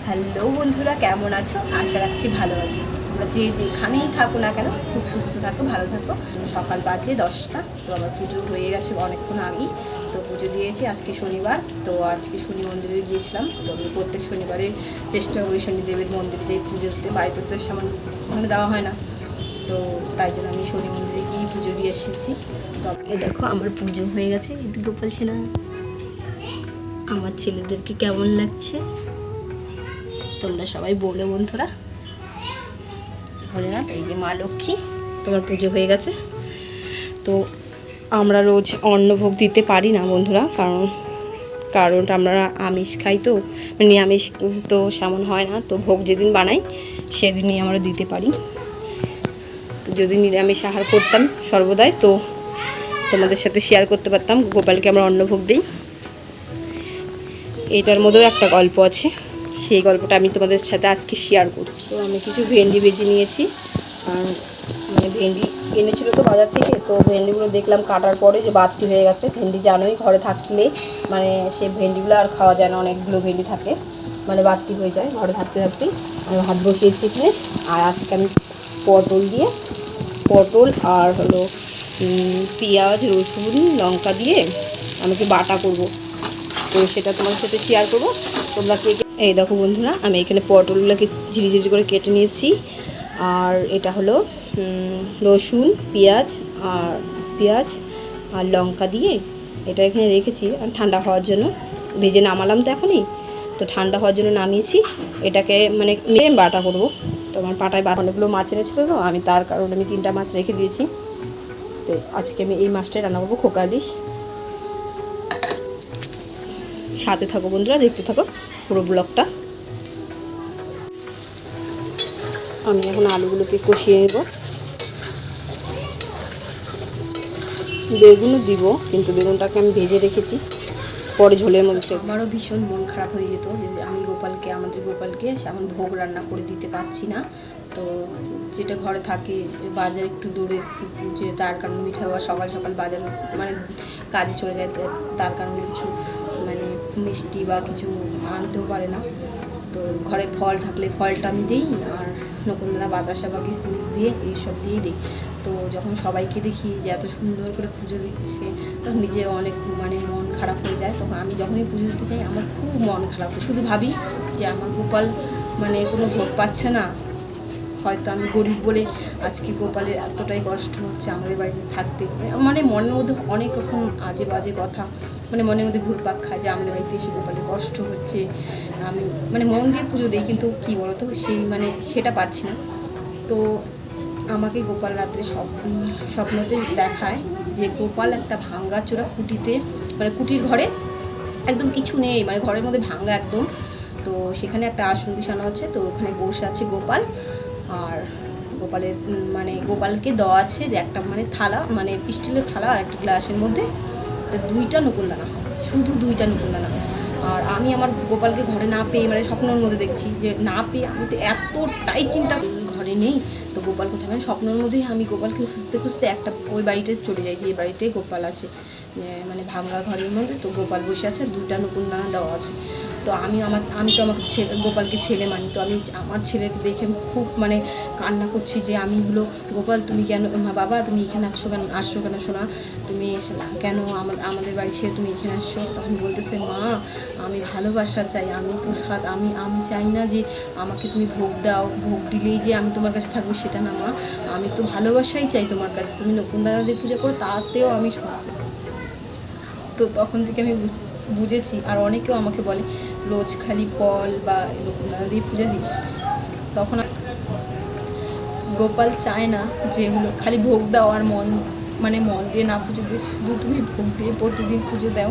Hello বন্ধুরা, কেমন আছো? আশা রাখছি ভালো আছো। তোমরা যে যেখানেই থাকো না কেন খুব সুস্থ থাকো, ভালো থাকো। সকাল বাজে 10টা, তো আবার পুজো হয়ে গেছে অনেকক্ষণ আগেই। তো পুজো দিয়েছি, আজকে শনিবার, তো আজকে শনি মন্দিরে গিয়েছিলাম। তো আমি প্রত্যেক শনিবারে চেষ্টা করি শনিদেবের মন্দিরে যেই পুজো দিতে, বাড়িতে তো সামান মানে দেওয়া হয় না, তো তাই জন্য আমি শনি মন্দিরে গিয়ে পুজো দিয়ে এসেছি। তো দেখো আমার পুজো হয়ে গেছে। গোপাল সেনা, আমার ছেলেদেরকে কেমন লাগছে তোমরা সবাই বলো বন্ধুরা। ভোলেনাথ, এই যে মা লক্ষ্মী, তোমার পুজো হয়ে গেছে। তো আমরা রোজ অন্নভোগ দিতে পারি না বন্ধুরা, কারণ আমরা আমিষ খাই, তো নিরামিষ তো সেমন হয় না। তো ভোগ যেদিন বানাই সেদিনই আমরা দিতে পারি। তো যদি নিরামিষ আহার করতাম সর্বদাই, তো তোমাদের সাথে শেয়ার করতে পারতাম গোপালকে আমরা অন্নভোগ দিই। এটার মধ্যেও একটা গল্প আছে, সেই গল্পটা আমি তোমাদের সাথে আজকে শেয়ার করছি। তো আমি কিছু ভেন্ডি বেজে নিয়েছি, আর মানে ভেন্ডি এনেছিল তো বাজার থেকে। তো ভেন্ডিগুলো দেখলাম কাটার পরে যে বাড়তি হয়ে গেছে। ভেন্ডি জানোই ঘরে থাকলে মানে সেই ভেন্ডিগুলো আর খাওয়া যায় না, অনেকগুলো ভেন্ডি থাকে, মানে বাড়তি হয়ে যায় ঘরে থাকতে থাকতেই। আমি ভাত বসিয়েছি এখানে, আর আজকে আমি পটল আর হলো পেঁয়াজ, রসুন, লঙ্কা দিয়ে আমাকে বাটা করব, তো সেটা তোমাদের সাথে শেয়ার করবো। তোমরা কে এই দেখো বন্ধুরা, আমি এখানে পটলগুলোকে ঝিরিঝিরি করে কেটে নিয়েছি। আর এটা হলো রসুন, পেঁয়াজ আর লঙ্কা দিয়ে এটা এখানে রেখেছি আর ঠান্ডা হওয়ার জন্য। ভেজে নামালাম তো এখনই, তো ঠান্ডা হওয়ার জন্য নামিয়েছি। এটাকে মানে বাটা করব। তো আমার পাটায় অনেকগুলো মাছ এনেছিল, তো আমি তার কারণে আমি 3টা মাছ রেখে দিয়েছি। তো আজকে আমি এই মাছটাই রান্না করবো, খোকা ইলিশ। সাথে থাকো বন্ধুরা, দেখতে থাকো পুরো ব্লগটা। আমি এখন আলুগুলোকে কষিয়ে নেব। বেগুনও দিব, কিন্তু বেগুনটাকে আমি ভেজে রেখেছি, পরে ঝোলের মধ্যে। আমারও ভীষণ মন খারাপ হয়ে যেত যে আমি আমাদের গোপালকে সেমন ভোগ রান্না করে দিতে পারছি না। তো যেটা ঘরে থাকে, বাজার একটু দূরে, যে তার কারণে মিঠা বাবা সকাল সকাল বাজার মানে কাজে চলে যায়, তার কারণে কিছু মানে মিষ্টি বা কিছু আনতেও পারে না। তো ঘরে ফল থাকলে ফলটা আমি দিই, আর নকুনদানা, বাতাসা বা কিশমিশ দিয়ে এইসব দিয়েই দিই। তো যখন সবাইকে দেখি যে এত সুন্দর করে পুজো দিচ্ছে, তখন নিজের অনেক মানে মন খারাপ হয়ে যায়। তখন আমি যখনই পুজো দিতে চাই আমার খুব মন খারাপ, শুধু ভাবি যে আমার গোপাল মানে কোনো ভোগ পাচ্ছে না, হয়তো আমি গরিব বলে আজকে গোপালের এতটাই কষ্ট হচ্ছে আমাদের বাড়িতে থাকতে। মানে মনের মধ্যে অনেক রকম আজে বাজে কথা মানে মনের মধ্যে ঘুরপাক খায় যে আমাদের বাড়িতে এসে গোপালের কষ্ট হচ্ছে। আমি মানে মন দিয়ে পুজো দিই, কিন্তু কী বলতো সেই মানে সেটা পারছি না। তো আমাকে গোপাল রাত্রে স্বপ্নতে দেখায় যে গোপাল একটা ভাঙ্গা চোরা কুটিতে, মানে কুটির ঘরে একদম কিছু নেই, মানে ঘরের মধ্যে ভাঙ্গা একদম। তো সেখানে একটা আসন বিছানো আছে, তো ওখানে বসে আছে গোপাল। আর গোপালকে দেওয়া আছে যে একটা মানে থালা, মানে স্টিলের থালা আর একটা গ্লাসের মধ্যে 2টা নকুলদানা, শুধু 2টা নকুলদানা। আর আমি আমার গোপালকে ঘরে না পেয়ে, মানে স্বপ্নের মধ্যে দেখছি যে না পেয়ে আমি তো এতটাই চিন্তা, ঘরে নেই তো গোপাল কোথায়, মানে স্বপ্নের মধ্যেই আমি গোপালকে খুঁজতে খুঁজতে একটা ওই বাড়িতে চলে যাই যে বাড়িতে গোপাল আছে, মানে ভাঙ্গা ঘরের মধ্যে। তো গোপাল বসে আছে, 2টা নকুলদানা দেওয়া আছে। তো আমি তো আমার গোপালকে ছেলে মানি, তো আমি আমার ছেলেকে দেখে খুব মানে কান্না করছি যে আমি হলো গোপাল, তুমি কেন বাবা তুমি এখানে আসছো কেন শোনা, তুমি কেন আমাদের বাড়ি ছেড়ে তুমি এখানে আসছো। তখন বলতেছে, মা আমি ভালোবাসা চাই, আমি তোর হাত আমি চাই না যে আমাকে তুমি ভোগ দাও, ভোগ দিলেই যে আমি তোমার কাছে থাকবো সেটা না মা, আমি তো ভালোবাসাই চাই তোমার কাছে, তুমি নকুলদানা দিয়ে পূজা করো তাতেও আমি। তো তখন থেকে আমি বুঝেছি, আর অনেকেও আমাকে বলে রোজ খালি ফল বা নকুলদানা দিয়ে পূজা দিস। তখন গোপাল চায় না যে এগুলো খালি ভোগ দাও আর মন দিয়ে না পুজো দিয়ে শুধু তুমি ভোগ দিয়ে প্রতিদিন পুজো দাও,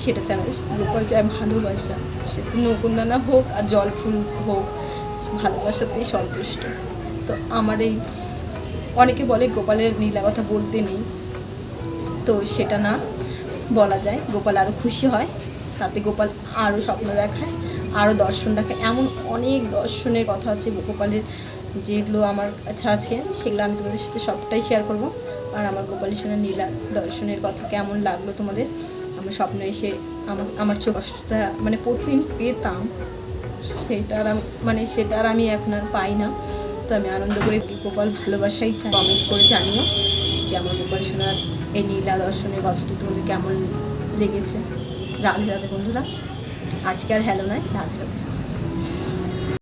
সেটা চায় না। গোপাল চায় ভালোবাসা, সে নকুলদানা হোক আর জল ফুল হোক, ভালোবাসাতেই সন্তুষ্ট। তো আমার এই অনেকে বলে গোপালের নীলা কথা বলতে নেই, তো সেটা না বলা যায়, গোপাল আরও খুশি হয়, তাতে গোপাল আরও স্বপ্ন দেখায়, আরও দর্শন দেখায়। এমন অনেক দর্শনের কথা আছে গোপালের, যেগুলো আমার কাছে আছে, সেগুলো আমি তোমাদের সাথে সবটাই শেয়ার করব। আর আমার গোপালের সঙ্গে নীলা দর্শনের কথা কেমন লাগলো তোমাদের, আমার স্বপ্নে এসে আমার চোখ কষ্টটা মানে প্রতিদিন পেতাম, সেটা আর আমি এখন আর পাই না। তো আমি আনন্দ করে গোপাল ভালোবাসাই চাই। কমেন্ট করে জানিও যে আমার গোপাল সোনার এই নীলা দর্শনের কথাটি তোমাদের কেমন লেগেছে। রাধে রাধে বন্ধুরা, আজকে আর হ্যালো নয়, রাধে রাধে।